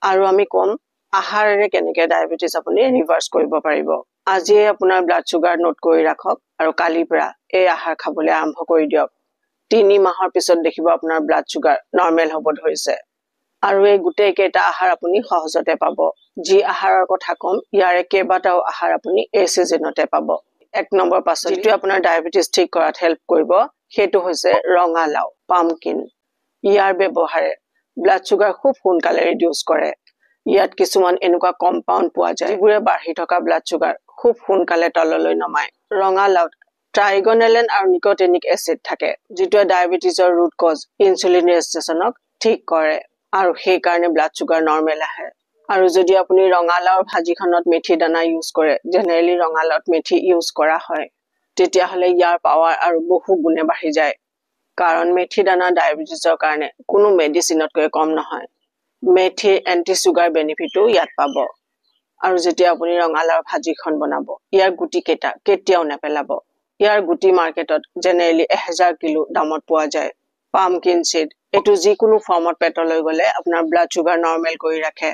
আৰু আমি কম আহাৰেৰে কেনেকৈ ডায়াবেটিছ আপুনি ৰিভাৰ্স কৰিব পাৰিব। আজিয়ে আপোনাৰ ব্লাড চুগাৰ নোট কৰি ৰাখক আৰু কালিৰ পৰা এই আহাৰ খাবলৈ আৰম্ভ কৰি দিয়ক। 3 মাহৰ পিছত দেখিব আপোনাৰ ব্লাড চুগাৰ নৰ্মেল হ'ব ধৰিছে। আৰু এই গোটেই কেইটা আহাৰ আপুনি সহজতে পাব। যি আহাৰৰ কথা কম ইয়াৰে কেইবাটাও আহাৰ আপুনি এই সিজনতে পাব। 1 নম্বৰ পাচলি যিটো আপোনাৰ ডায়াবেটিছ ঠিক কৰাত হেল্প কৰিব সেইটো হৈছে ৰঙালাও, পামকিন। ইয়াৰ ব্যৱহাৰে ব্লাড চুগাৰ খুব সোনকালে ৰিডিউস কৰে। ইয়াত কিছুমান এনেকুৱা কম্পাউণ্ড পোৱা যায় যিবোৰে বাঢ়ি থকা ব্লাড চুগাৰ খুব সোনকালে তললৈ নমায়। ৰঙালাওত ট্ৰাইগনেলেন আৰু নিকোটিনিক এচিড থাকে যিটোৱে ডায়াবেটিছৰ ৰুট কজ ইনসুলিন ৰেজিস্ট্ৰেচনক ঠিক কৰে আৰু সেই কাৰণে ব্লাড চুগাৰ নৰ্মেল আহে। আৰু যদি আপুনি ৰঙালাওৰ ভাজিখনত মেথি দানা ইউজ কৰে, জেনেৰেলি ৰঙালাওত মেথি ইউজ কৰা হয়, তেতিয়াহ'লে ইয়াৰ পাৱাৰ আৰু বহু গুণে বাঢ়ি যায়। কাৰণ মেথি দানা ডায়াবেটিছৰ কাৰণে কোনো মেডিচিনতকৈ কম নহয়। মেথিৰ এন্টি চুগাৰ বেনিফিটো ইয়াত পাব। আৰু যেতিয়া আপুনি ৰঙালাওৰ ভাজিখন বনাব ইয়াৰ গুটি কেইটা কেতিয়াও নেপেলাব। ইয়াৰ গুটি মাৰ্কেটত জেনেৰেলি 1000 কিলো দামত পোৱা যায়। পামকিন সিড এইটো যিকোনো ফৰ্মত পেটলৈ গ'লে আপোনাৰ ব্লাড চুগাৰ নৰ্মেল কৰি ৰাখে।